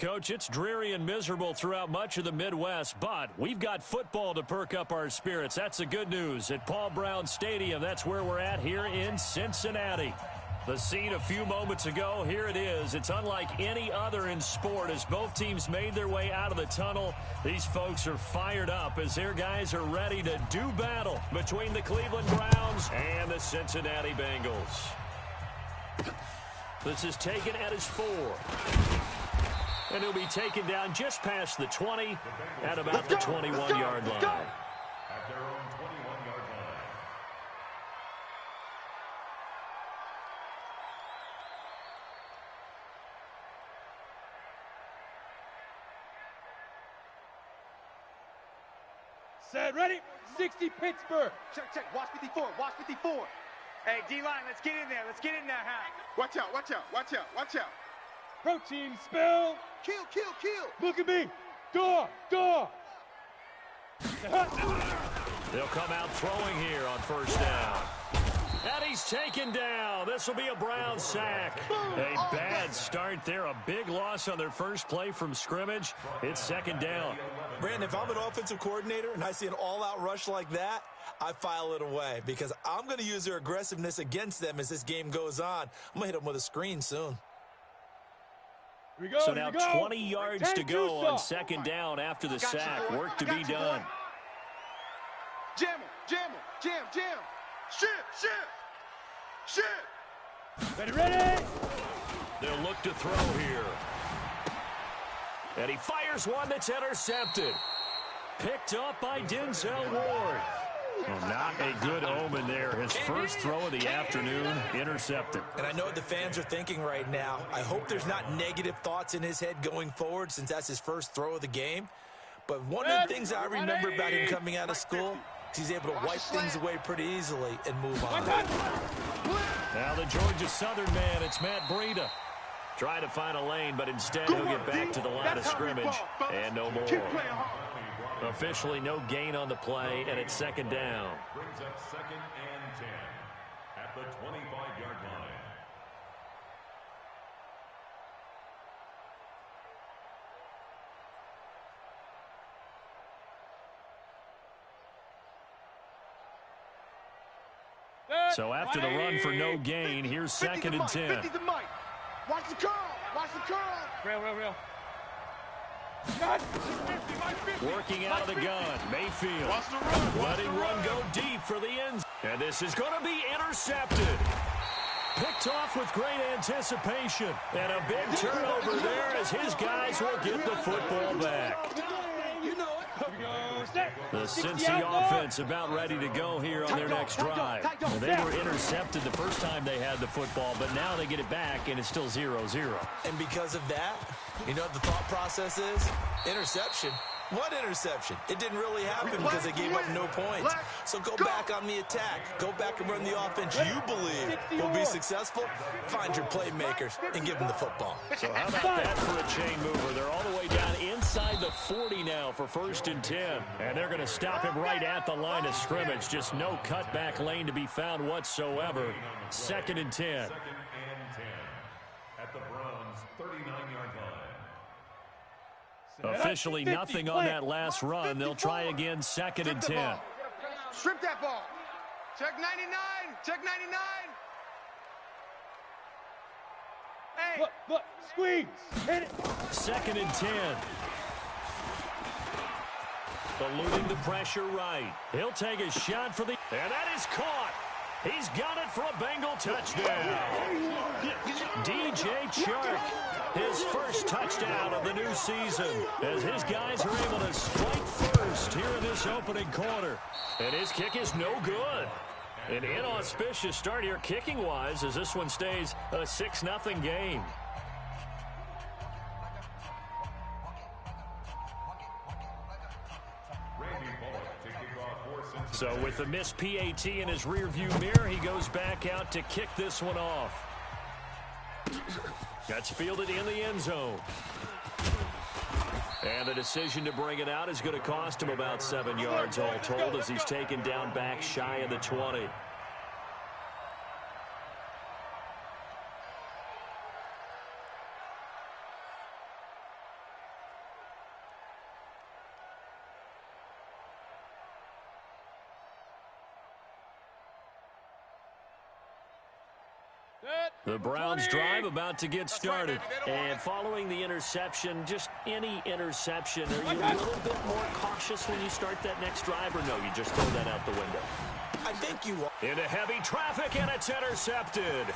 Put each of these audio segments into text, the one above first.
Coach, it's dreary and miserable throughout much of the Midwest, but we've got football to perk up our spirits. That's the good news. At Paul Brown Stadium, that's where we're at here in Cincinnati. The scene a few moments ago, here it is. It's unlike any other in sport as both teams made their way out of the tunnel. These folks are fired up as their guys are ready to do battle between the Cleveland Browns and the Cincinnati Bengals. This is taken at his 4. And he'll be taken down just past the 20 at about the 21-yard line. At their own 21-yard line. Set, ready? 60 Pittsburgh. Check. Watch 54. Watch 54. Hey, D-line, let's get in there. Let's get in there, huh? Watch out. Protein spill. Kill. Look at me. Door. They'll come out throwing here on first down. And he's taken down. This will be a Brown sack. A bad start there. A big loss on their first play from scrimmage. It's second down. Brandon, if I'm an offensive coordinator and I see an all-out rush like that, I file it away because I'm going to use their aggressiveness against them as this game goes on. I'm going to hit them with a screen soon. So now 20 yards to go on second down after the sack. Work to be done. Jam. Shit. Ready. They'll look to throw here. And he fires one that's intercepted. Picked up by Denzel Ward. Well, not a good omen there. His first throw of the afternoon, intercepted. And I know what the fans are thinking right now. I hope there's not negative thoughts in his head going forward since that's his first throw of the game. But one of the things I remember about him coming out of school is he's able to wipe things away pretty easily and move on. Now the Georgia Southern man, it's Matt Breida. Try to find a lane, but instead he'll get back to the line of scrimmage. And no more. Officially no gain on the play, and it's second down. Brings up 2nd and 10 at the 25-yard line. So after the run for no gain, here's 2nd and 10. Watch the curl. Real. Working out of the gun, Mayfield. Letting run go deep for the end. And this is going to be intercepted. Picked off with great anticipation. And a big turnover there as his guys will get the football back. The Cincy offense about ready to go here on their next drive. Well, they were intercepted the first time they had the football, but now they get it back, and it's still 0-0. And because of that, you know what the thought process is? Interception. What interception? It didn't really happen because they gave up no points. So go back on the attack. Go back and run the offense you believe will be successful. Find your playmakers and give them the football. So how about that for a chain mover? They're all the way down inside the 40 now for 1st and 10. And they're going to stop him right at the line of scrimmage. Just no cutback lane to be found whatsoever. 2nd and 10. 2nd and 10 at the Browns' 39-yard line. Officially nothing on that last run. They'll try again 2nd and 10. Strip that ball. Check 99. Hey. Look, squeeze. Hit it. 2nd and 10. Eluding the pressure right. He'll take a shot for the... And that is caught. He's got it for a Bengal touchdown. DJ Chark, his first touchdown of the new season, as his guys are able to strike first here in this opening quarter. And his kick is no good. An inauspicious start here kicking-wise as this one stays a 6-0 game. So with the missed PAT in his rearview mirror, he goes back out to kick this one off. That's fielded in the end zone. And the decision to bring it out is going to cost him about 7 yards all told as he's taken down back shy of the 20. The Browns drive about to get started. And following the interception, just any interception, are you a little bit more cautious when you start that next drive, or no, you just throw that out the window? I think you are. Into heavy traffic, and it's intercepted.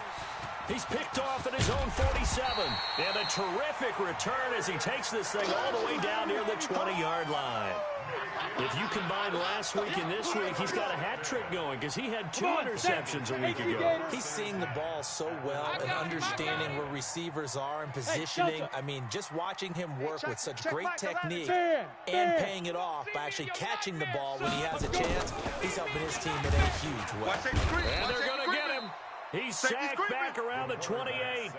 He's picked off at his own 47. And a terrific return as he takes this thing all the way down near the 20-yard line. If you combine last week and this week, he's got a hat trick going because he had 2 interceptions a week ago. He's seeing the ball so well and understanding where receivers are and positioning. I mean, just watching him work with such great technique and paying it off by actually catching the ball when he has a chance, he's helping his team in a huge way. And they're going to get him. He's sacked back around the 28.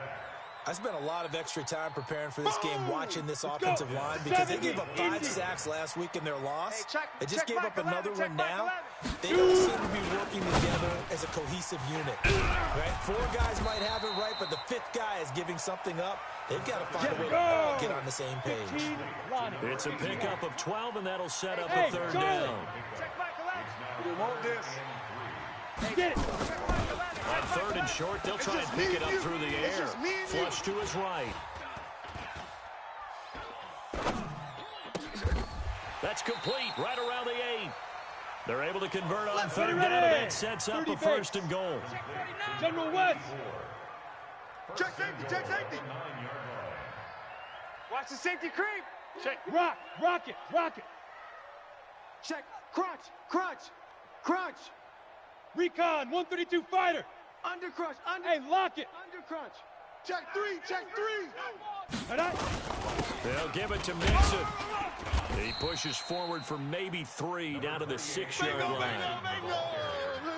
I spent a lot of extra time preparing for this game watching this offensive line because they gave up 5 sacks last week in their loss. They just gave up another one now. They don't seem to be working together as a cohesive unit. Right? 4 guys might have it right, but the 5th guy is giving something up. They've got to find a way to all get on the same page. It's a pickup of 12, and that'll set up a 3rd down. We want this. Get it. On 3rd and short, they'll try and pick it up through the air. Flush to his right. That's complete right around the 8. They're able to convert on 3rd down, and that sets up a 1st and goal. General West. Check safety, check safety. Watch the safety creep. Check. Rock it. Check, crunch, crunch, crunch. Recon, 132 fighter. Under crunch, under. Hey, lock it. Under crunch. Check 3, check 3. All right. They'll give it to Mixon. He pushes forward for maybe 3 down to the 6-yard line.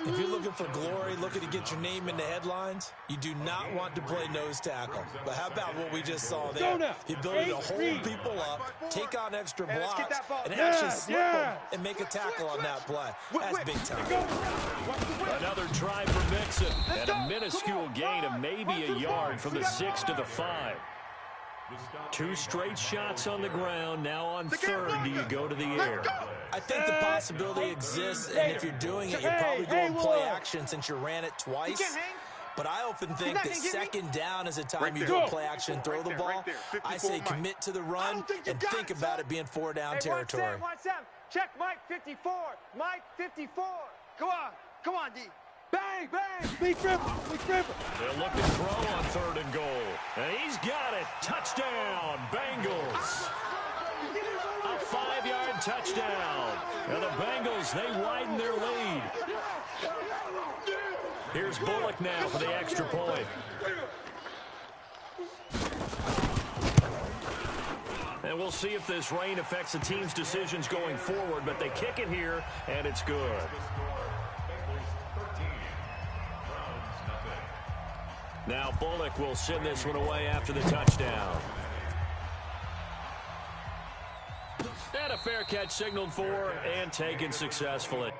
If you're looking for glory, looking to get your name in the headlines, you do not want to play nose tackle. But how about what we just saw there? The ability to hold people up, take on extra blocks, and actually slip them and make a tackle on that play. That's big time. Another try for Mixon. And a minuscule gain of maybe a yard from the 6 to the 5. 2 straight shots on the ground. Now on 3rd, do you go to the air? I think the possibility exists, and if you're doing it, you're probably going play action since you ran it twice. But I often think that 2nd down is a time you go play action and throw the ball. I say commit to the run and think about it being 4-down territory. Watch out. Check Mike 54. Mike 54. Come on, D. Bang, bang. Big Ripper. They'll look to throw on 3rd and goal. And he's got it. Touchdown, Bengals. A 5-yard touchdown. And the Bengals, they widen their lead. Here's Bullock now for the extra point. And we'll see if this rain affects the team's decisions going forward, but they kick it here, and it's good. Now Bullock will send this one away after the touchdown. And a fair catch signaled for and taken successfully.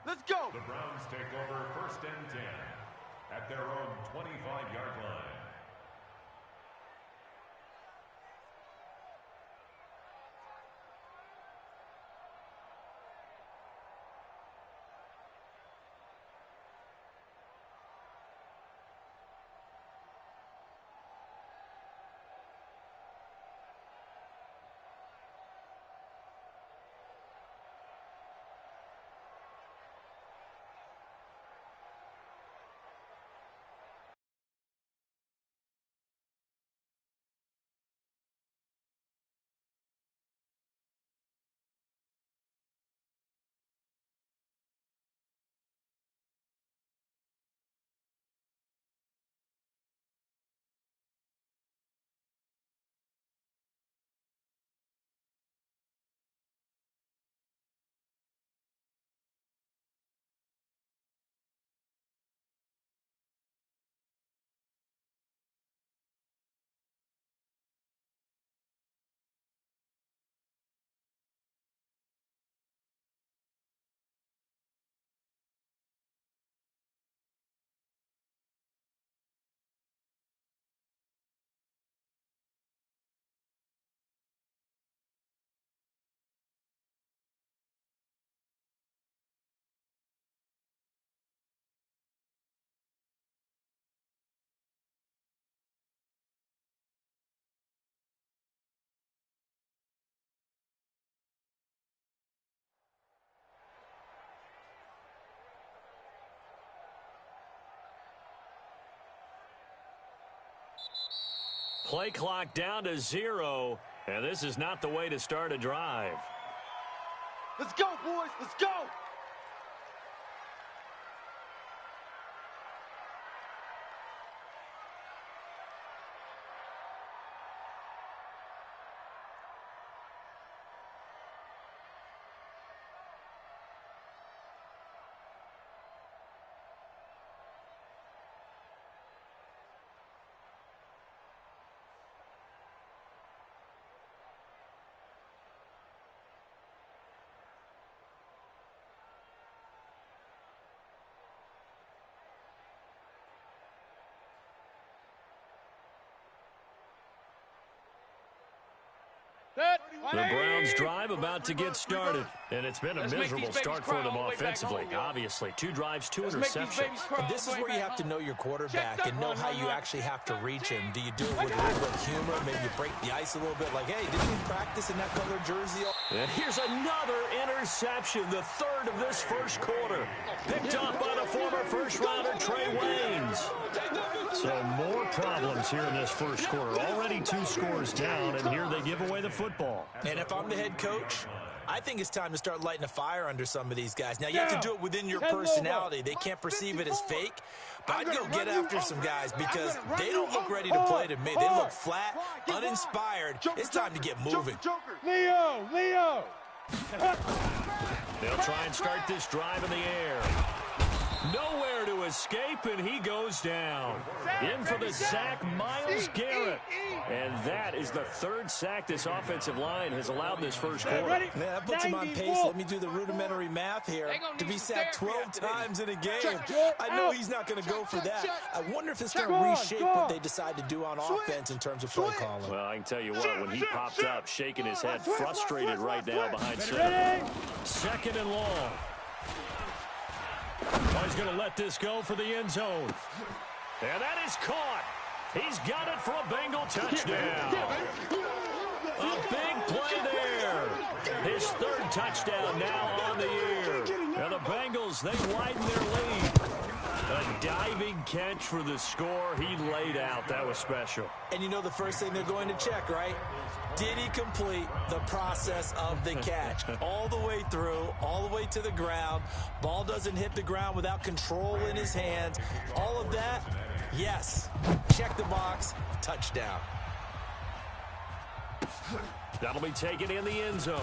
Let's go. The Browns take over 1st and 10 at their own 25-yard line. Play clock down to 0, and this is not the way to start a drive. Let's go, boys. Let's go. The Browns drive about to get started, and it's been a miserable start for them offensively. Obviously, 2 drives, 2 interceptions. And this is where you have to know your quarterback and know how you actually have to reach him. Do you do it with a little bit of humor? Maybe you break the ice a little bit like, hey, didn't you practice in that color jersey? And here's another interception, the 3rd of this first quarter. Picked off by the former first-rounder Trey Waynes. So more problems here in this first quarter. Already 2 scores down, and here they give away the football. And if I'm the head coach, I think it's time to start lighting a fire under some of these guys. Now, you have to do it within your personality. They can't perceive it as fake, but I'd go get after some guys because they don't look ready to play to me. They look flat, uninspired. It's time to get moving. Leo! They'll try and start this drive in the air. Nowhere to escape, and he goes down. In for the sack, Myles Garrett. And that is the 3rd sack this offensive line has allowed this first quarter. Man, that puts him on pace. Let me do the rudimentary math here. To be sacked 12 times in a game. I know he's not going to go for that. I wonder if it's going to reshape what they decide to do on offense in terms of play calling. Well, I can tell you what, when he popped up, shaking his head, frustrated right now behind center. 2nd and long. Oh, he's going to let this go for the end zone. And that is caught. He's got it for a Bengal touchdown. A big play there. His 3rd touchdown now on the year. And the Bengals, they widen their lead. A diving catch for the score. He laid out. That was special. And you know the first thing they're going to check, right? Did he complete the process of the catch? All the way through, all the way to the ground. Ball doesn't hit the ground without control in his hands. All of that, yes. Check the box, touchdown. That'll be taken in the end zone.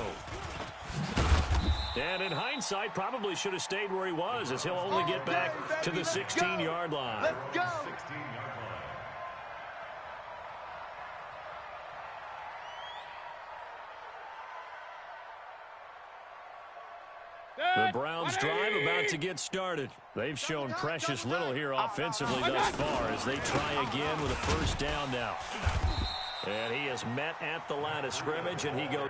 And in hindsight, probably should have stayed where he was, as he'll only get back to the 16-yard line. Let's go. 16-yard line. The Browns drive about to get started. They've shown precious little here offensively thus far as they try again with a first down now. And he is met at the line of scrimmage, and he goes.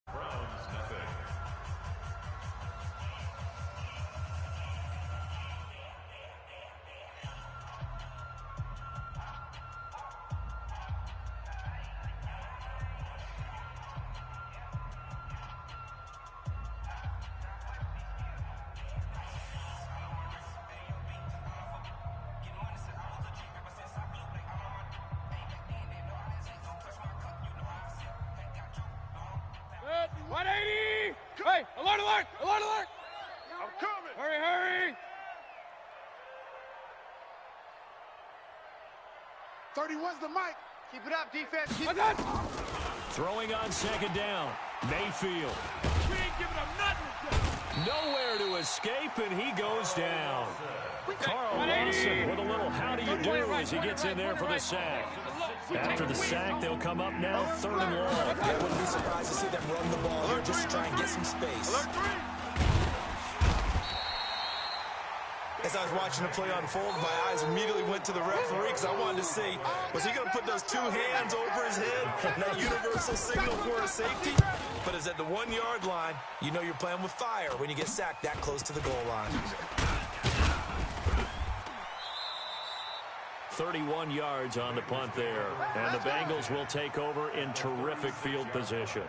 Browns nothing. Good. 180. Hey, alert, alert, alert, alert. I'm coming. Hurry, hurry. 31's the mic. Keep it up, defense. Keep What's that? Throwing on second down. Mayfield. We ain't giving them nothing. Nowhere to escape, and he goes down. Carl 180. Lawson with a little how do you do as he gets in there for the sack. After the sack, they'll come up now third and long. I wouldn't be surprised to see them run the ball here just to try and get some space. Alert 3. As I was watching the play unfold, my eyes immediately went to the referee because I wanted to see, was he going to put those two hands over his head and that universal signal for a safety? But it's at the 1 yard line. You know you're playing with fire when you get sacked that close to the goal line. 31 yards on the punt there. And the Bengals will take over in terrific field position.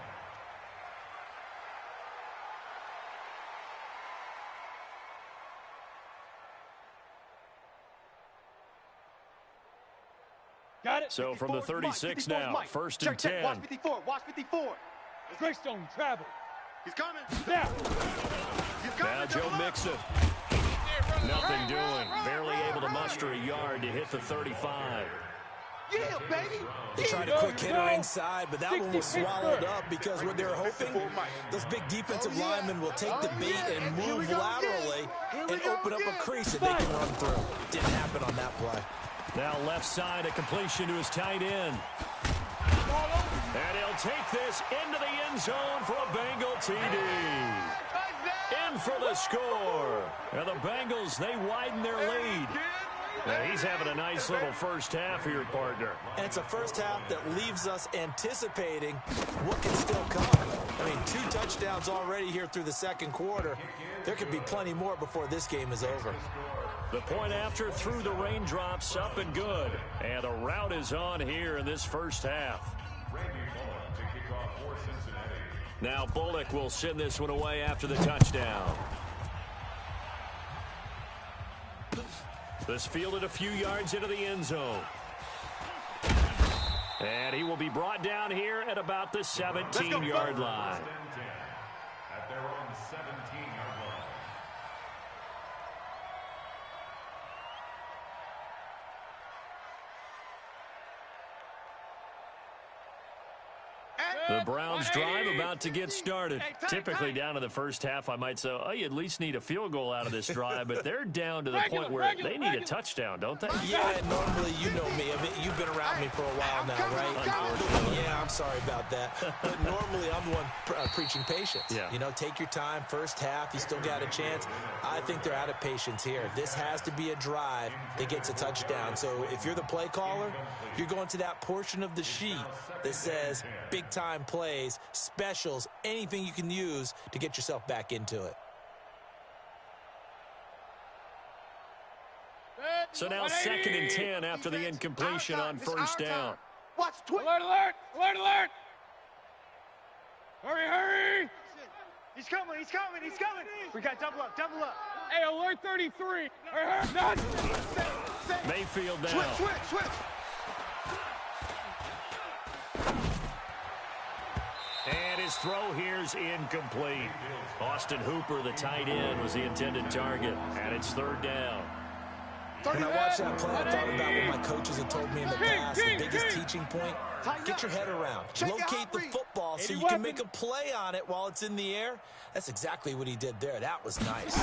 Got it. So from the 36 now, first and 10. Watch 54. Watch 54. Greystone travel. He's coming. Now. He's coming. Now Joe Mixon. Nothing doing. Barely able to muster a yard to hit the 35. Yeah, baby. They tried a quick hitter inside, but that one was swallowed up because what they were hoping, those big defensive linemen will take the bait and move laterally and open up a crease that they can run through. Didn't happen on that play. Now left side, a completion to his tight end. And he'll take this into the end zone for a Bengal TD. In for the score. And the Bengals, they widen their lead. Now he's having a nice little first half here, partner. And it's a first half that leaves us anticipating what can still come. I mean, 2 touchdowns already here through the second quarter. There could be plenty more before this game is over. The point after through the raindrops, up and good. And a rout is on here in this first half. Now Bullock will send this one away after the touchdown. This fielded a few yards into the end zone. And he will be brought down here at about the 17-yard line. At their own 17-yard line. The Browns drive about to get started. Typically down to the first half, I might say, oh, you at least need a field goal out of this drive, but they're down to the point where they need a touchdown, don't they? Yeah, normally, you know me. I mean, you've been around me for a while now, right? Unfortunately. Yeah, I'm sorry about that. But normally, I'm the one preaching patience. Yeah. You know, take your time. First half, you still got a chance. I think they're out of patience here. This has to be a drive that gets a touchdown. So if you're the play caller, you're going to that portion of the sheet that says big-time plays, specials, anything you can use to get yourself back into it. So now 2nd and 10 after the incompletion on first down. Watch twitch. Alert, alert! Alert, alert! Hurry, hurry! He's coming, he's coming, he's coming. We got double up, double up. Hey, alert 33! Hurry, hurry! Mayfield down. Switch, switch, switch. And his throw here's incomplete. Austin Hooper, the tight end, was the intended target. And it's 3rd down. When I watched that play, I thought about what my coaches had told me in the past. The biggest teaching point, get your head around. Locate the football so you can make a play on it while it's in the air. That's exactly what he did there. That was nice.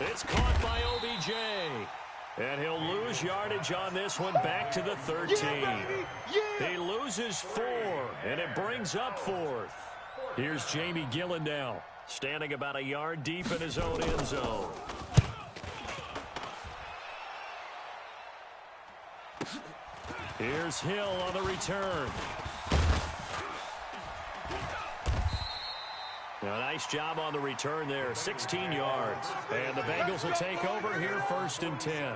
It's caught by OBJ. And he'll lose yardage on this one back to the 13. He loses 4, and it brings up 4th. Here's Jamie Gillen now, standing about a yard deep in his own end zone. Here's Hill on the return. A nice job on the return there, 16 yards. And the Bengals will take over here 1st and 10.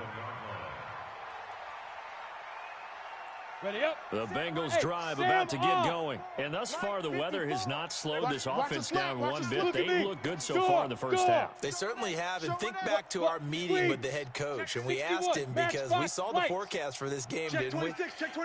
Ready up. The Bengals drive about to get going. And thus far, the weather has not slowed this offense down one bit. They look good so far in the first half. They certainly have. And think back to our meeting with the head coach. And we asked him, because we saw the forecast for this game, didn't we?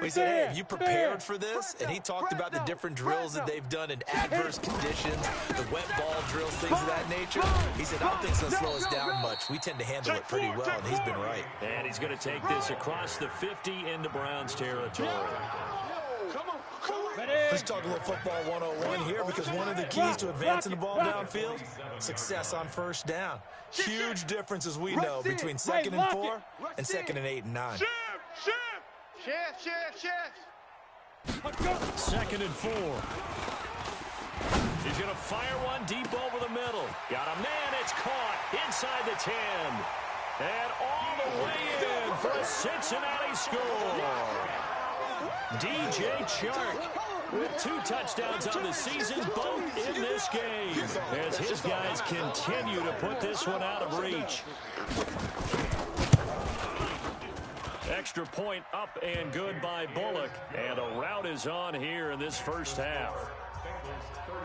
We said, hey, have you prepared for this? And he talked about the different drills that they've done in adverse conditions, the wet ball drills, things of that nature. He said, I don't think it's going to slow us down much. We tend to handle it pretty well, and he's been right. And he's going to take this across the 50 into Browns territory. Let's talk a little football 101 here, because one of the keys to advancing the ball downfield, success on first down. Huge difference, as we know, between 2nd and 4 and 2nd and 8 and 9. Shift. 2nd and 4. He's going to fire one deep over the middle. Got a man, it's caught inside the 10. And all the way in for a Cincinnati score. DJ Chark with 2 touchdowns on the season, both in this game, as his guys continue to put this one out of reach. Extra point up and good by Bullock, and a rout is on here in this first half. Bengals 34,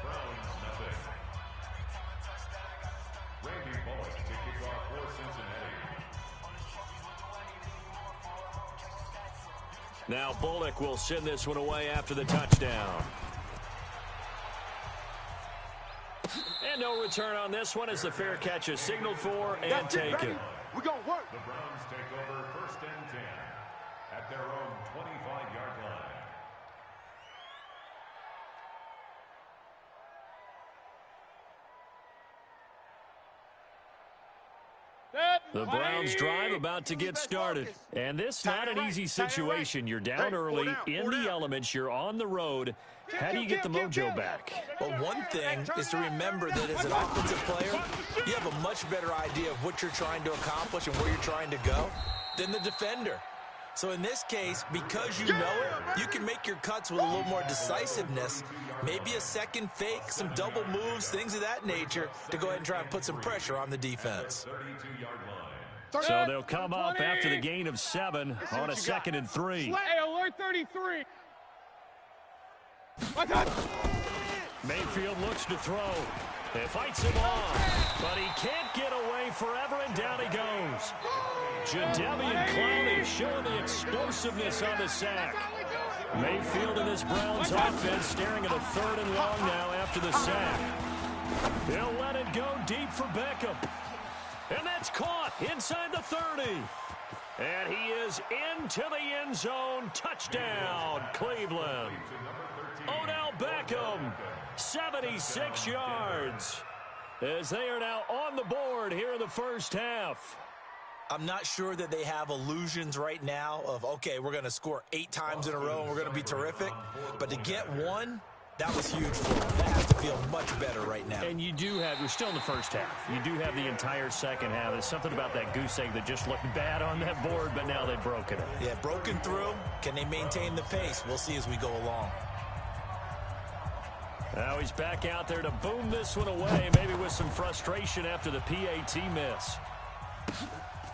Browns nothing. Randy Bullock to kick off for Cincinnati. Now Bullock will send this one away after the touchdown. And no return on this one as the fair catch is signaled for and taken. We're going to work. The Browns take over 1st and 10 at their own 25-yard line. The Browns drive about to get started. And this not an easy situation. You're down early, in the elements, you're on the road. How do you get the mojo back? Well, one thing is to remember that as an offensive player, you have a much better idea of what you're trying to accomplish and where you're trying to go than the defender. So in this case, because you know it, you can make your cuts with a little more decisiveness, maybe a second fake, some double moves, things of that nature, to go ahead and try and put some pressure on the defense. 32-yard line. So they'll come up after the gain of 7 on a 2nd and 3. Hey, alert 33. Mayfield looks to throw. It fights him off, but he can't get away forever, and down he goes. Jadeveon Clowney showing the explosiveness on the sack. Mayfield and this Browns offense staring at a 3rd and long now after the sack. He'll let it go deep for Beckham. And that's caught inside the 30. And he is into the end zone. Touchdown, Cleveland. Odell Beckham, 76 yards, as they are now on the board here in the first half. I'm not sure that they have illusions right now of, okay, we're going to score 8 times in a row and we're going to be terrific. But to get one, that was huge for them. That has to feel much better right now. And you do have, you're still in the first half. You do have the entire second half. There's something about that goose egg that just looked bad on that board, but now they've broken it. Yeah, broken through. Can they maintain the pace? We'll see as we go along. Now he's back out there to boom this one away, maybe with some frustration after the PAT miss.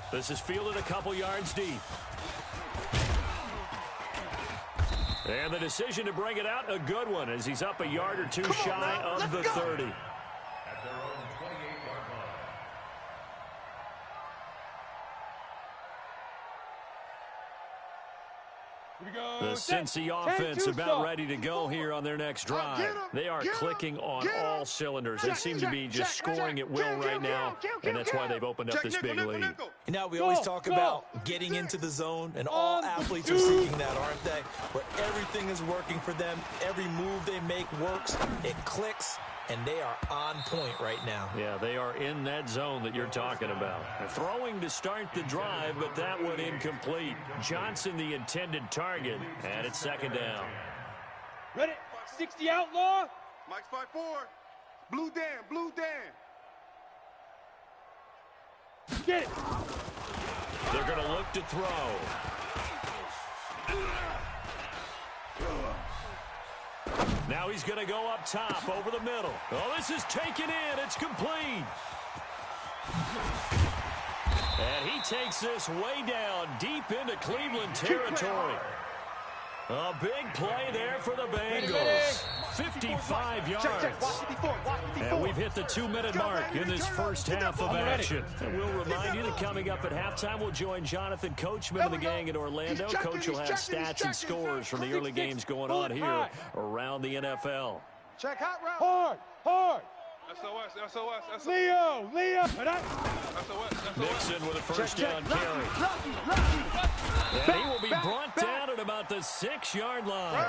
This is fielded a couple yards deep. And the decision to bring it out, a good one, as he's up a yard or two shy of the 30. At their own 28-yard line. Here we go. The Cincy offense about ready to go here on their next drive. They are clicking on all cylinders. They seem to be just scoring at will right now, and that's why they've opened up this big lead. And now we always talk about getting into the zone, and all athletes are seeking that, aren't they? Where everything is working for them. Every move they make works. It clicks, and they are on point right now. Yeah, they are in that zone that you're talking about. They're throwing to start the drive, but that one incomplete. Johnson, the intended target, and it's second down. Ready? 60 outlaw. Mike's 5-4. Blue Dan, blue Dan. Get it. They're going to look to throw. Now he's going to go up top over the middle. Oh, this is taken in. It's complete. And he takes this way down deep into Cleveland territory. A big play there for the Bengals. 55 yards. And we've hit the 2-minute mark in this first half of action. And we'll remind you that coming up at halftime, we'll join Jonathan Coachman of the gang in Orlando. Coach will have stats and scores from the early games going on here around the NFL. Check hot route. Hard, hard. SOS, SOS, SOS. Leo. SOS. Mixon with a first down carry. And he will be brought down at about the 6-yard line.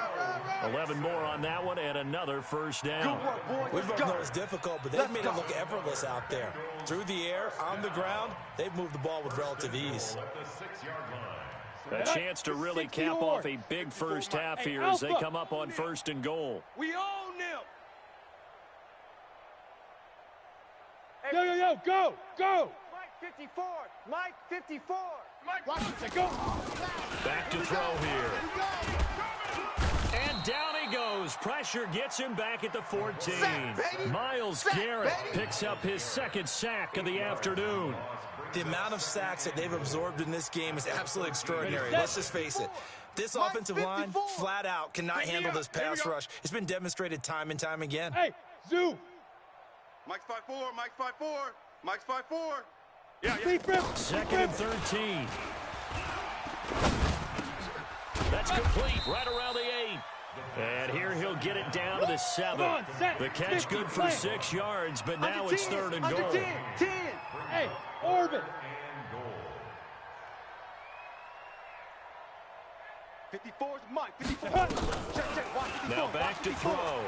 11 more on that one and another first down. We both know it's difficult, but they've made it look effortless out there. Through the air, on the ground, they've moved the ball with relative ease. A chance to really cap off a big first half here as they come up on first and goal. We own them. Yo, go. Mike 54. Mike 54. Washington, go. Back to throw here. And down he goes. Pressure gets him back at the 14. Myles Garrett picks up his second sack of the afternoon. The amount of sacks that they've absorbed in this game is absolutely extraordinary. Let's just face it. This offensive line, flat out, cannot handle this pass rush. It's been demonstrated time and time again. Hey, zoom. Mike's 5-4, Mike's 5-4, Mike's 5-4. Second and 13. That's complete right around the 8. And here he'll get it down to the 7. The catch good for 6 yards, but now it's third and goal. 10. Hey, orbit. 54 is Mike. 54. Check. Watch 54. Now back to throw.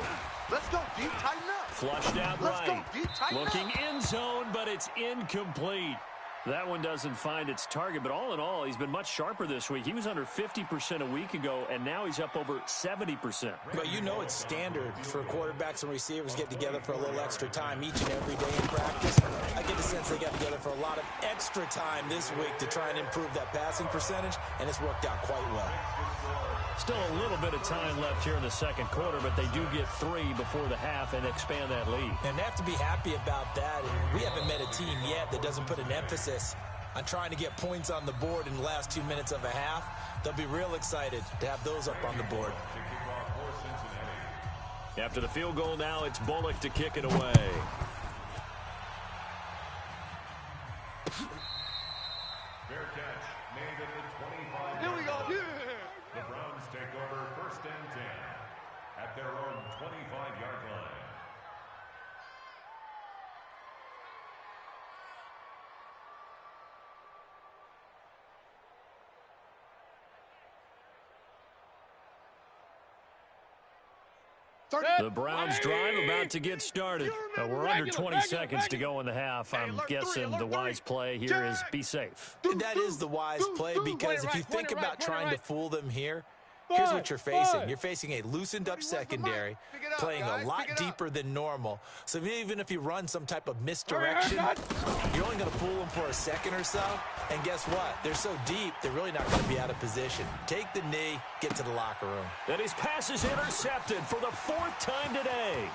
Let's go deep, tighten up. Flushed out Let's right. go deep, tighten Looking up. end zone, but it's incomplete. That one doesn't find its target, but all in all, he's been much sharper this week. He was under 50% a week ago, and now he's up over 70%. But you know it's standard for quarterbacks and receivers get together for a little extra time each and every day in practice. I get the sense they got together for a lot of extra time this week to try and improve that passing percentage, and it's worked out quite well. Still a little bit of time left here in the second quarter, but they do get 3 before the half and expand that lead. And they have to be happy about that. And we haven't met a team yet that doesn't put an emphasis on trying to get points on the board in the last 2 minutes of a half. They'll be real excited to have those up on the board. After the field goal now, it's Bullock to kick it away. Fair catch made at the 25. Here we go. The Browns take over first and 10 at their own 25-yard line. The Browns drive about to get started. We're under 20 seconds to go in the half. I'm guessing the wise play here is be safe. That is the wise play because if you think about trying to fool them here, here's what you're facing. You're facing a loosened up secondary, playing a lot deeper than normal. So even if you run some type of misdirection, you're only going to fool them for a second or so. And guess what? They're so deep, they're really not going to be out of position. Take the knee, get to the locker room. And his pass is intercepted for the 4th time today.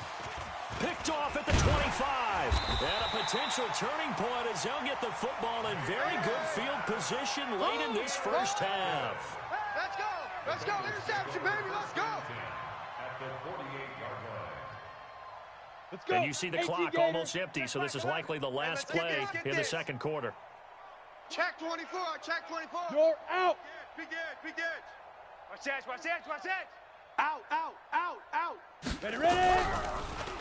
Picked off at the 25. And a potential turning point as they'll get the football in very good field position late in this first half. Let's go. Let's go. Interception, baby. Let's go. At the 48-yard line. Let's go. And you see the clock almost empty, so this is likely the last play in the second quarter. Check 24. Check 24. You're out. Be good. Be good. Watch that. Watch that. Watch that. Out. Out. Out. Out. Ready, ready.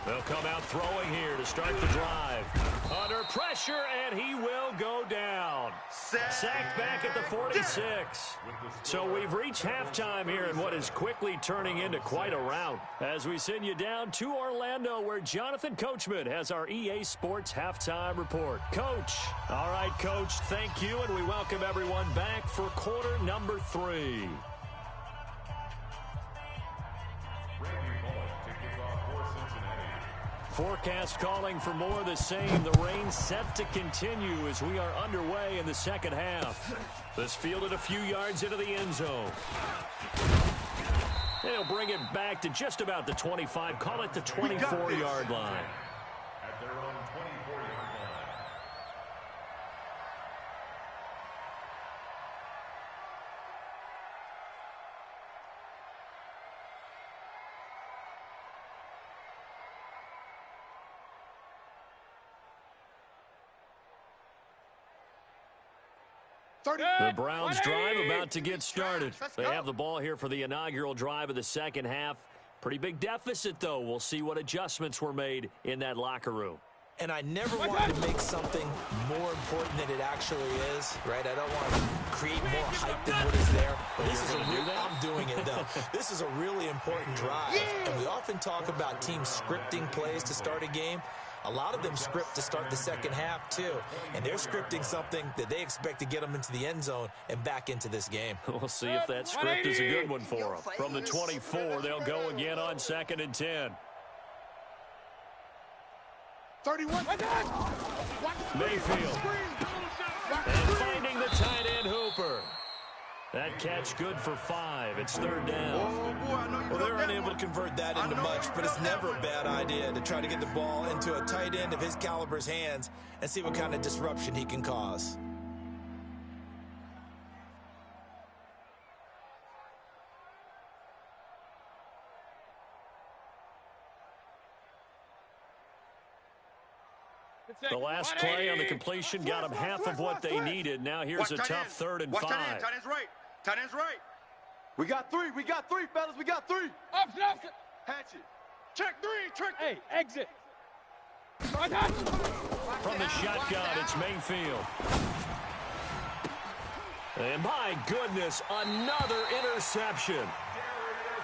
They'll come out throwing here to start the drive. Under pressure, and he will go down. Sacked back at the 46. So we've reached halftime here in what is quickly turning into quite a rout. As we send you down to Orlando, where Jonathan Coachman has our EA Sports halftime report. Coach. All right, Coach, thank you, and we welcome everyone back for quarter number 3. Forecast calling for more of the same. The rain set to continue as we are underway in the second half. This fielded a few yards into the end zone. They'll bring it back to just about the 25. Call it the 24-yard line. At their own 24-yard line. The Browns drive about to get started. They have the ball here for the inaugural drive of the second half. Pretty big deficit, though. We'll see what adjustments were made in that locker room. And I never wanted to make something more important than it actually is, right? I don't want to create more hype than what is there. But this is I'm doing it, though. This is a really important drive. And we often talk about teams scripting plays to start a game. A lot of them script to start the second half, too. And they're scripting something that they expect to get them into the end zone and back into this game. We'll see if that script is a good one for them. From the 24, they'll go again on 2nd and 10. 31. Mayfield. And finding the tight end Hooper. That catch good for 5. It's 3rd down. Well, they're unable to convert that into much, but it's never a bad idea to try to get the ball into a tight end of his caliber's hands and see what kind of disruption he can cause. The last play on the completion got them half of what they needed. Now here's a tough 3rd and 5. Tight end's right. Tight end's right. We got 3. We got 3, fellas. We got 3. Opposite. Hatchet. Check 3. Check. Hey, exit. From the shotgun, it's Mayfield. And my goodness, another interception.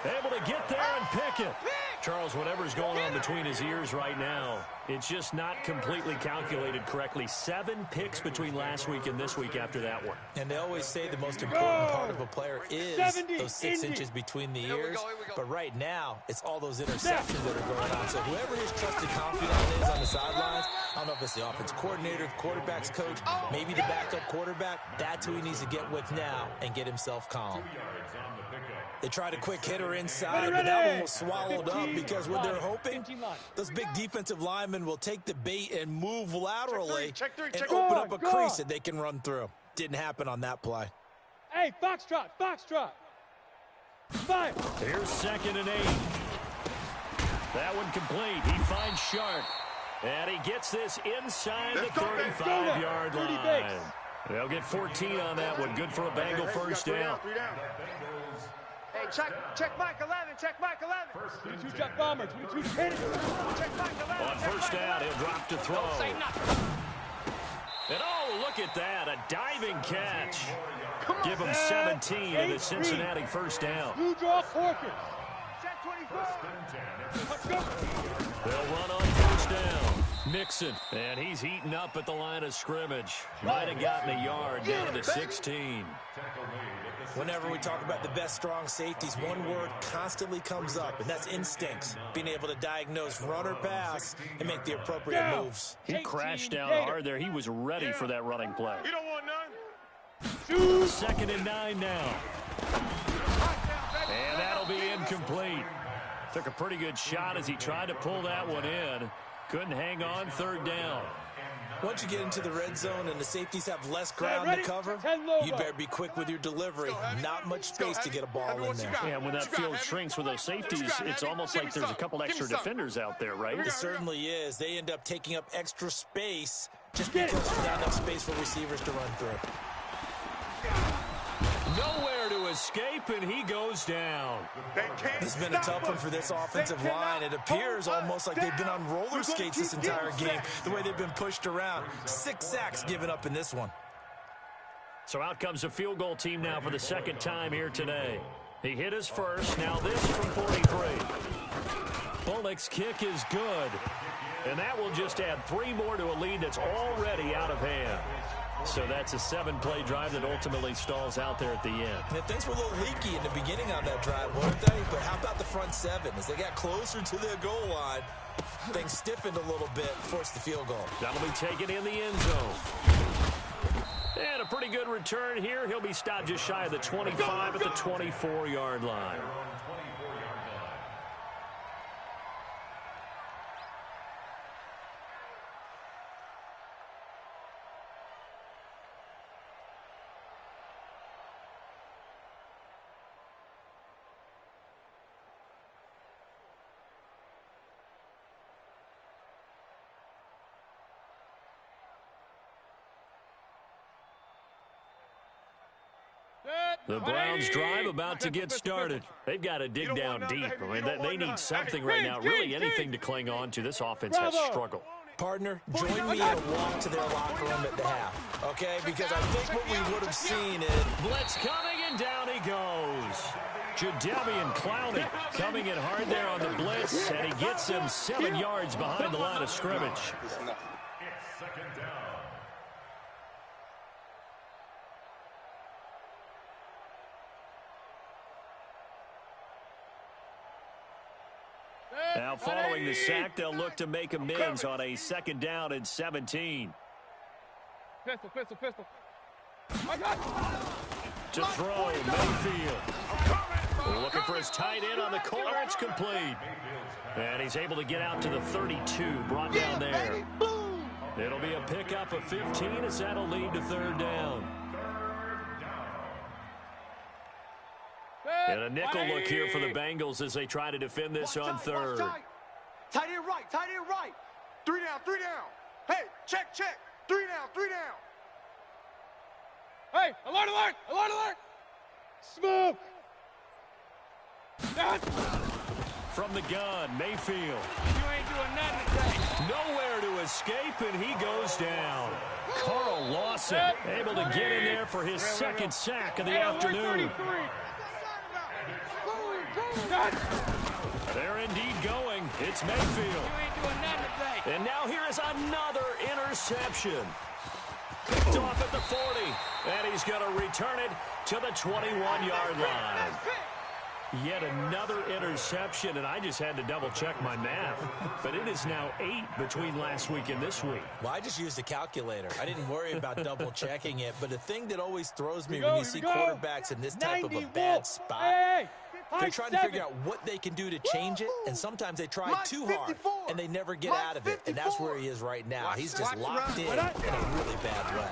Able to get there and pick it. Charles, whatever's going on between his ears right now, it's just not completely calculated correctly. 7 picks between last week and this week after that one. And they always say the most important part of a player is those 6 inches between the ears. But right now, it's all those interceptions that are going on. So whoever his trusted confidant is on the sidelines, I don't know if it's the offense coordinator, the quarterback's coach, maybe the backup quarterback, that's who he needs to get with now and get himself calm. They tried a quick hitter inside, but that one was swallowed up because what they're hoping, those big defensive linemen will take the bait and move laterally and open up a crease that they can run through. Didn't happen on that play. Hey, foxtrot, foxtrot. 5. Here's 2nd and 8. That one complete. He finds Shark. And he gets this inside the 35-yard line. They'll get 14 on that one. Good for a Bengal first down. Hey, check Mike 11. Check Mike 11. 22 check bomber. 22 hit it. Check Mike 11. On first down, he'll drop to throw. And oh, look at that. A diving catch. Give him 17 and a Cincinnati first down. Blue draw Corkers. Check Let's go. They'll run on first down. Mixon, and he's heating up at the line of scrimmage. Might have gotten a yard down to the 16. Whenever we talk about the best strong safeties, one word constantly comes up, and that's instincts. Being able to diagnose run or pass and make the appropriate moves. He crashed down hard there. He was ready for that running play. You don't want none. 2nd and 9 now. And that'll be incomplete. Took a pretty good shot as he tried to pull that one in. Couldn't hang on 3rd down. Once you get into the red zone and the safeties have less ground to cover, you better be quick with your delivery. Not much space to get a ball in there. Yeah, when that field shrinks with those safeties, it's almost like there's a couple extra defenders out there, right? It certainly is. They end up taking up extra space just because there's not enough space for receivers to run through. Nowhere to escape, and he goes down. This has been a tough one for this offensive line. It appears almost like they've been on roller skates this entire game, the way they've been pushed around. 6 sacks given up in this one. So out comes the field goal team now for the 2nd time here today. He hit his first. Now this from 43. Bullock's kick is good. And that will just add 3 more to a lead that's already out of hand. So that's a 7-play drive that ultimately stalls out there at the end. And things were a little leaky in the beginning on that drive, weren't they? But how about the front 7? As they got closer to their goal line, things stiffened a little bit, forced the field goal. That'll be taken in the end zone. And a pretty good return here. He'll be stopped just shy of the 25 at the 24-yard line. The Browns drive about to get started. They've got to dig down deep. I mean, they need something right now, really anything to cling on to. This offense has struggled. Partner, join me in a walk to their locker room at the half, okay? Because I think what we would have seen is... Blitz coming, and down he goes. Jadeveon Clowney coming in hard there on the blitz, and he gets him 7 yards behind the line of scrimmage. It's 2nd down. Now following the sack, they'll look to make amends on a 2nd down and 17. Pistol. To throw, Mayfield. Looking for his tight end on the corner. It's complete. And he's able to get out to the 32, brought down there. It'll be a pickup of 15 as that'll lead to 3rd down. And a nickel look here for the Bengals as they try to defend this on 3rd. Tight end right. 3 down. Hey, check. 3 down. Hey, alert! Smoke! From the gun, Mayfield. You ain't doing nothing today. Nowhere to escape, and he goes down. Carl Lawson able to get in there for his 2nd sack of the afternoon. They're indeed going. It's Mayfield. You ain't doing nothing today. And now here is another interception. Picked off at the 40. And he's going to return it to the 21-yard line. Yet another interception, and I just had to double-check my math. But it is now 8 between last week and this week. Well, I just used a calculator. I didn't worry about double-checking it. But the thing that always throws me when you see quarterbacks in this type of a bad spot, they're trying to figure out what they can do to change it, and sometimes they try too hard, and they never get out of it, and that's where he is right now. He's just locked in a really bad way.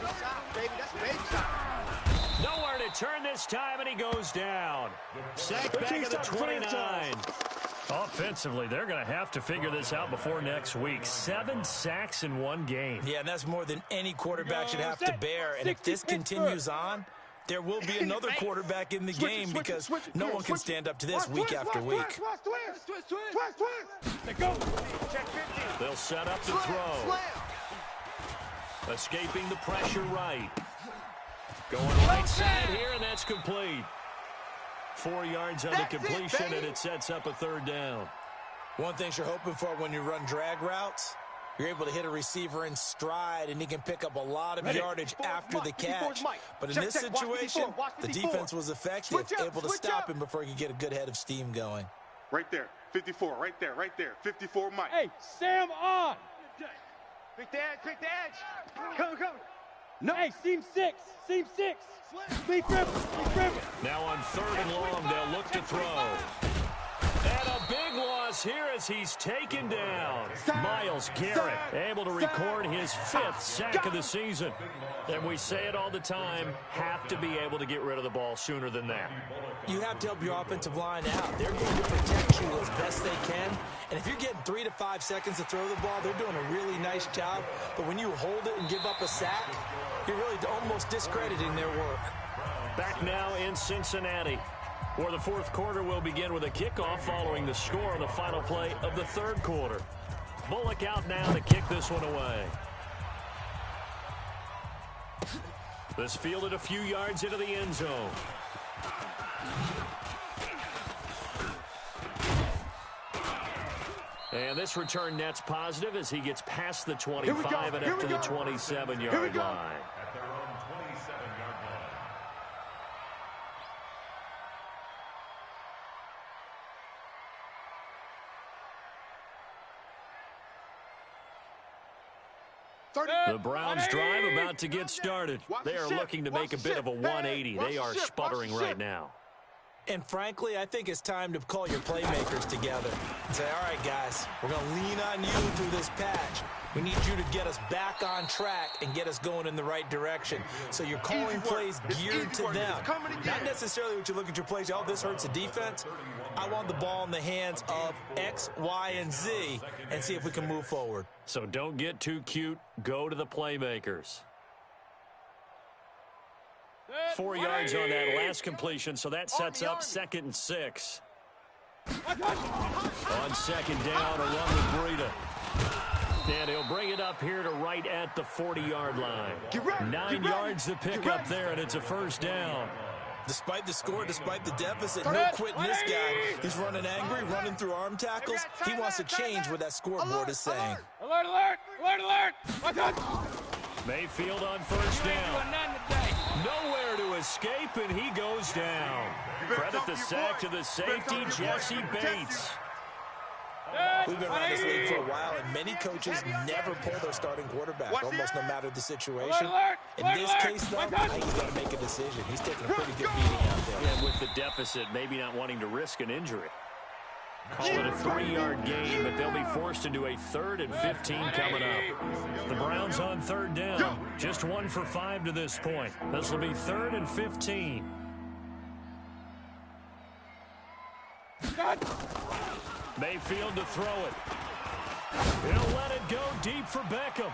Nowhere to turn this time, and he goes down. Sacked back at the 29. Offensively, they're going to have to figure this out before next week. 7 sacks in 1 game. Yeah, and that's more than any quarterback should have to bear, and if this continues on, there will be another quarterback in the game because no one can stand up to this week after week. They'll set up the throw. Escaping the pressure right. Going right side here, and that's complete. 4 yards on the completion, and it sets up a third down. One thing you're hoping for when you run drag routes, you're able to hit a receiver in stride, and he can pick up a lot of yardage after the catch. But in this situation, the defense was effective, able to stop him before he could get a good head of steam going. Right there. 54. Right there. 54, Mike. Hey, Sam on. Pick the edge. Come. No. Hey, seam 6. Lead river. Now on 3rd and long, they'll look to throw. And a big loss here as he's taken down. Myles Garrett able to record his 5th sack of the season. And we say it all the time, have to be able to get rid of the ball sooner than that. You have to help your offensive line out. They're going to protect you as best they can. And if you're getting 3 to 5 seconds to throw the ball, they're doing a really nice job. But when you hold it and give up a sack, you're really almost discrediting their work. Back now in Cincinnati, where the 4th quarter will begin with a kickoff following the score on the final play of the 3rd quarter. Bullock out now to kick this one away. This fielded a few yards into the end zone. And this return net's positive as he gets past the 25 and up to the 27-yard line. At their own 27-yard line. The Browns drive about to get started. They are looking to make a bit of a 180. They are sputtering right now. And frankly, I think it's time to call your playmakers together and say, all right, guys, we're going to lean on you through this patch. We need you to get us back on track and get us going in the right direction. So you're calling plays geared to them. Not necessarily what you look at your plays, oh, this hurts the defense. I want the ball in the hands of X, Y, and Z and see if we can move forward. So don't get too cute. Go to the playmakers. 4 yards on that last completion, so that sets up 2nd and 6. On 2nd down, a run with Breida. And he'll bring it up here to right at the 40-yard line. 9 yards to pick up there, and it's a 1st down. Despite the score, despite the deficit, no quitting this guy. He's running angry, running through arm tackles. He wants to change what that scoreboard is saying. Alert! Mayfield on 1st down. Nowhere to escape, and he goes down. Credit the sack to the safety, Jesse Bates. We've been around this league for a while, and many coaches never pull their starting quarterback, almost no matter the situation. In this case, though, I think he's got to make a decision. He's taking a pretty good beating out there. And with the deficit, maybe not wanting to risk an injury. Call it a 3-yard gain, but they'll be forced into a 3rd and 15 coming up. The Browns on 3rd down, just 1 for 5 to this point. This will be 3rd and 15. Mayfield to throw it. He'll let it go deep for Beckham.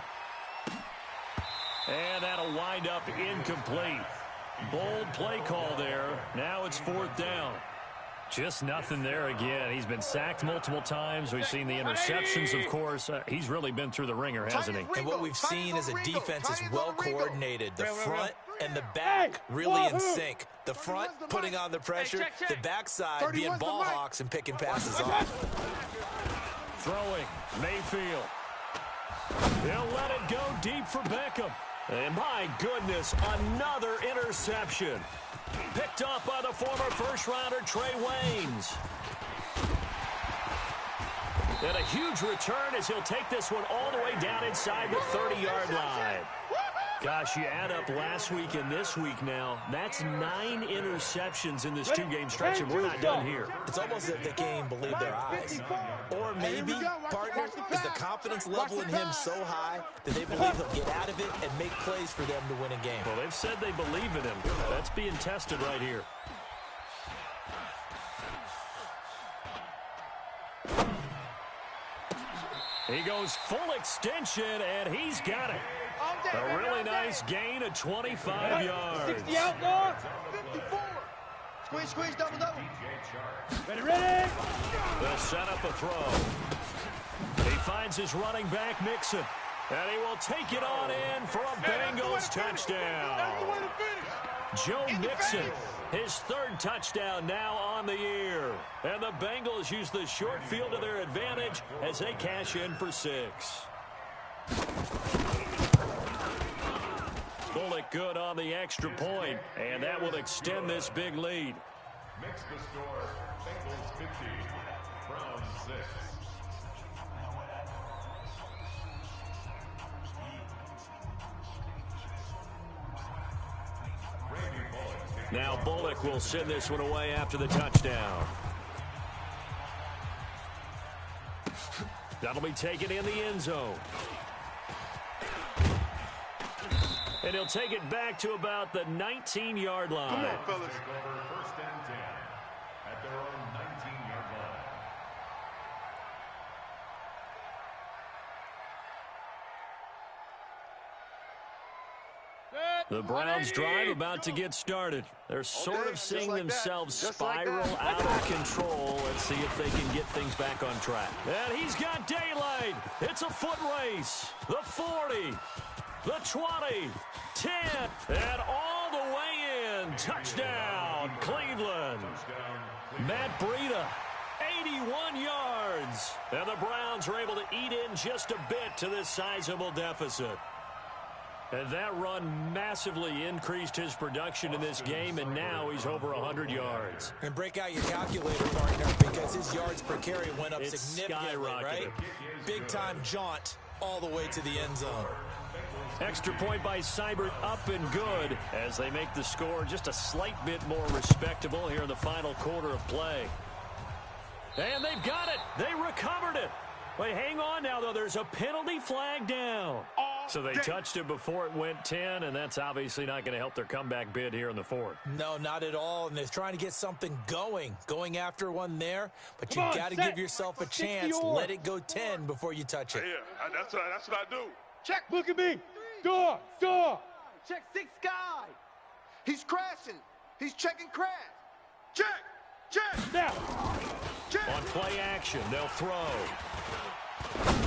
And that'll wind up incomplete. Bold play call there. Now it's 4th down. Just nothing there again. He's been sacked multiple times. We've seen the interceptions, of course. He's really been through the ringer, hasn't he? And what we've seen is a defense is well coordinated. The front and the back really in sync. The front putting on the pressure, the backside being ball hawks and picking passes off. Throwing, Mayfield. He'll let it go deep for Beckham. And my goodness, another interception. Picked up by the former first-rounder Trey Waynes. And a huge return as he'll take this one all the way down inside the 30-yard line. Gosh, you add up last week and this week now, that's 9 interceptions in this 2-game stretch, and we're not done here. It's almost as if they can't even believe their eyes. Or maybe, partner, is the confidence level in him so high that they believe he'll get out of it and make plays for them to win a game. Well, they've said they believe in him. That's being tested right here. He goes full extension, and he's got it. A really nice gain of 25 yards. 60 out, dog. 54. Squeeze, double. Ready. They'll set up a throw. He finds his running back, Mixon. And he will take it on in for a Bengals touchdown. Joe Mixon, his third touchdown now on the year. And the Bengals use the short field to their advantage as they cash in for 6. Bullock good on the extra point, and that will extend this big lead. Makes the score Bengals 50, Browns 6. Now Bullock will send this one away after the touchdown. That'll be taken in the end zone. And he'll take it back to about the 19-yard line. Come on, fellas. First and 10 at their own 19-yard line. The Browns drive about to get started. They're sort of seeing themselves spiral out of control. Let's see if they can get things back on track. And he's got daylight. It's a foot race. The 40, the 20, 10, and all the way in. Touchdown, Cleveland. Matt Breida, 81 yards. And the Browns are able to eat in just a bit to this sizable deficit. And that run massively increased his production in this game, and now he's over 100 yards. And break out your calculator, partner, because his yards per carry went up significantly, right? Big-time jaunt all the way to the end zone. Extra point by Seibert, up and good, as they make the score just a slight bit more respectable here in the final quarter of play. And they've got it. They recovered it. Wait, hang on now, though. There's a penalty flag down. So they touched it before it went 10, and that's obviously not going to help their comeback bid here in the fourth. No, not at all, and they're trying to get something going after one there, but you got to give yourself a chance. Let it go 10 before you touch it. Yeah, that's what I do. Check. Look at me. Door. Check 6 guy. He's crashing. He's checking crash. Check. Now. Check. On play action, they'll throw.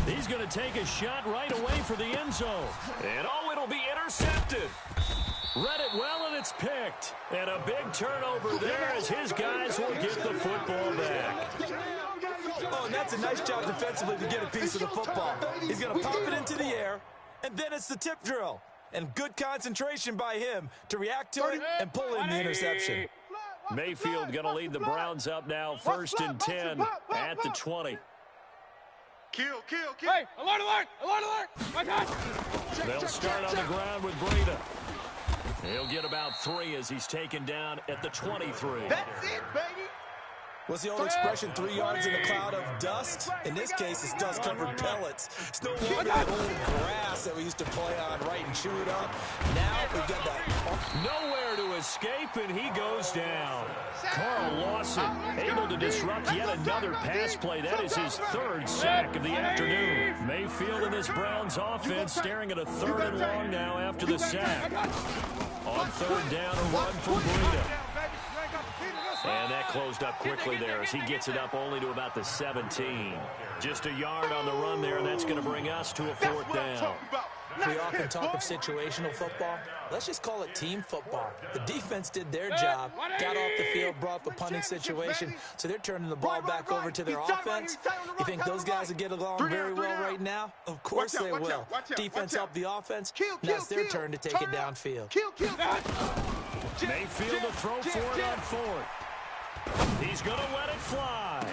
He's going to take a shot right away for the end zone. And, it'll be intercepted. Read it well, and it's picked. And a big turnover there as his guys will get the football back. Oh, and that's a nice job defensively to get a piece of the football. He's going to pop it into the air, and then it's the tip drill. And good concentration by him to react to it and pull in the interception. Mayfield going to lead the Browns up now, 1st and 10 at the 20. Kill. Hey, alert. My God. They'll start on the ground with Breida. He'll get about 3 as he's taken down at the 23. That's it, baby. What's the old expression, 3 yards in a cloud of dust? In this case, it's dust-covered pellets. It's no longer that old grass that we used to play on, right, and chew it up. Now we've got that. Nowhere to escape, and he goes down. Carl Lawson able to disrupt yet another pass play. That is his 3rd sack of the afternoon. Mayfield and this Browns offense staring at a 3rd and long now after the sack. On 3rd down, a run for Breida. And that closed up quickly there as he gets it up only to about the 17. Just a yard on the run there, and that's going to bring us to a 4th down. We often talk of situational football. Let's just call it team football. The defense did their job, got off the field, brought up the punting situation, so they're turning the ball back over to their offense. You think those guys will get along very well right now? Of course they will. Defense helped the offense. Now it's their turn to take it downfield. Mayfield to throw for it on 4th. He's going to let it fly.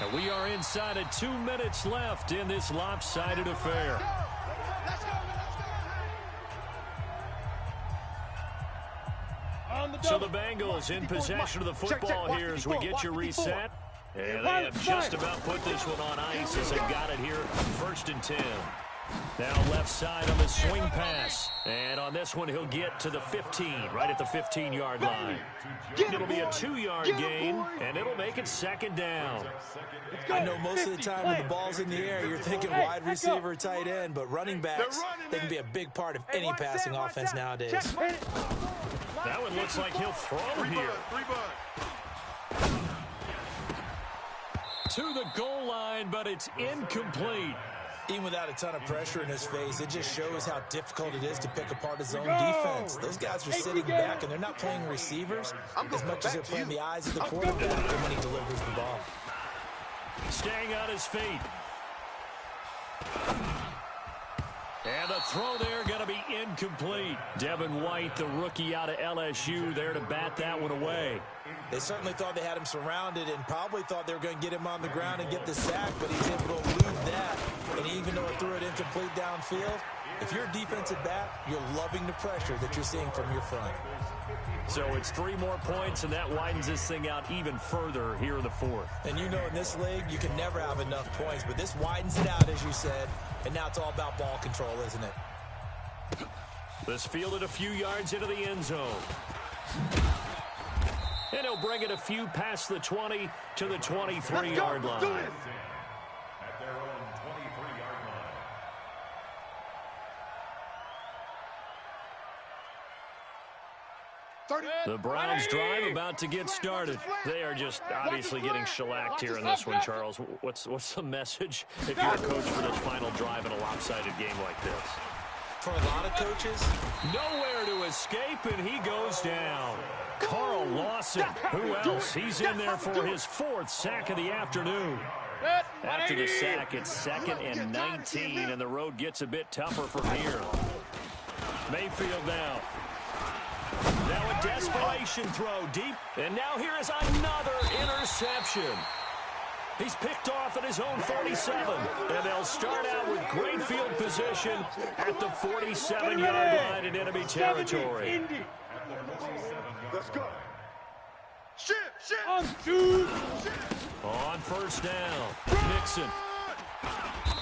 And we are inside of 2 minutes left in this lopsided affair. So the Bengals in possession of the football here as we get you reset. And they have just about put this one on ice as they got it here, 1st and 10. Now left side on the swing pass. And on this one, he'll get to the 15, right at the 15-yard line. It'll be a 2-yard gain, and it'll make it 2nd down. I know most of the time when the ball's in the air, you're thinking wide receiver, tight end, but running backs, they can be a big part of any passing offense nowadays. That one looks like he'll throw here. To the goal line, but it's incomplete. Even without a ton of pressure in his face, it just shows how difficult it is to pick apart his own defense. Those guys are sitting back, and they're not playing receivers as much as they're playing the eyes of the quarterback when he delivers the ball. Staying on his feet. And the throw there going to be incomplete. Devin White, the rookie out of LSU, there to bat that one away. They certainly thought they had him surrounded and probably thought they were going to get him on the ground and get the sack, but he's able to elude that. And even though it threw it incomplete downfield, if you're a defensive back, you're loving the pressure that you're seeing from your front. So it's 3 more points, and that widens this thing out even further here in the 4th. And you know in this league, you can never have enough points, but this widens it out, as you said, and now it's all about ball control, isn't it? This fielded a few yards into the end zone. And he'll bring it a few past the 20 to the 23-yard line. At their own 23-yard line. The Browns drive about to get started. They are just obviously getting shellacked here in this one, Charles. What's the message if you're a coach for this final drive in a lopsided game like this? For a lot of coaches, nowhere to escape, and he goes down. Carl Lawson, who else? He's in there for his 4th sack of the afternoon. After the sack, it's 2nd and 19, and the road gets a bit tougher from here. Mayfield now. Now a desperation throw deep, and now here is another interception. He's picked off at his own 47, and they'll start out with great field position at the 47-yard line in enemy territory. Let's go. Shit. On first down, Nixon.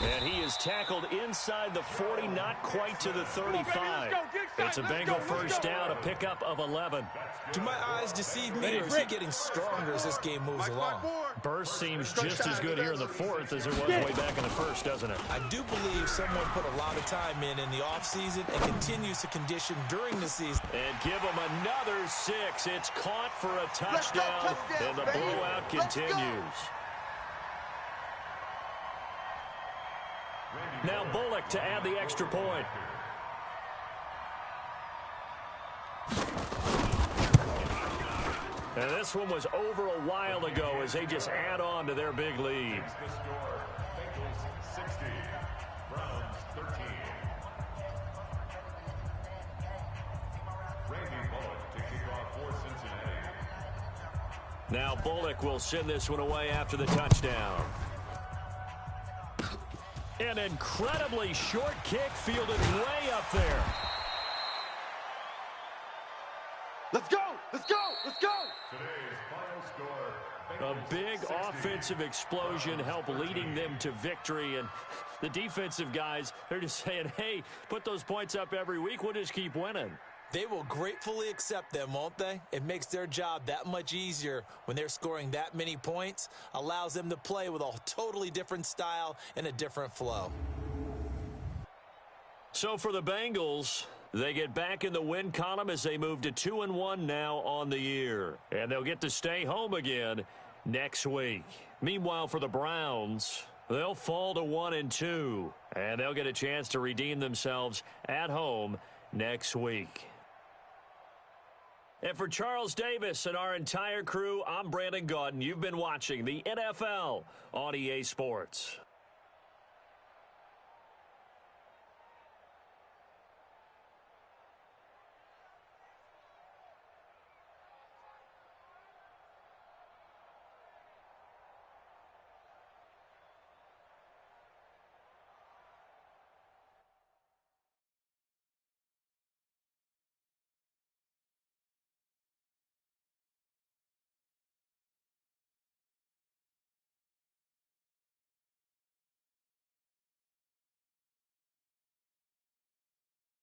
And he is tackled inside the 40, not quite to the 35. It's a Bengal first down, a pickup of 11. Do my eyes deceive me, or is he getting stronger as this game moves along? Burst seems just as good here in the 4th as it was way back in the 1st, doesn't it? I do believe someone put a lot of time in the offseason and continues to condition during the season. And give him another 6. It's caught for a touchdown, and the blowout continues. Now Bullock to add the extra point. And this one was over a while ago as they just add on to their big lead. The score, Bengals 60, Browns 13. Randy Bullock to kick off for Cincinnati. Now Bullock will send this one away after the touchdown. An incredibly short kick fielded way up there. Let's go! Today's final score. A big offensive explosion helped leading them to victory, and the defensive guys, they're just saying, hey, put those points up every week, we'll just keep winning. They will gratefully accept them, won't they? It makes their job that much easier when they're scoring that many points, allows them to play with a totally different style and a different flow. So for the Bengals, they get back in the win column as they move to 2-1 now on the year. And they'll get to stay home again next week. Meanwhile, for the Browns, they'll fall to 1-2. And they'll get a chance to redeem themselves at home next week. And for Charles Davis and our entire crew, I'm Brandon Gaudin. You've been watching the NFL on EA Sports.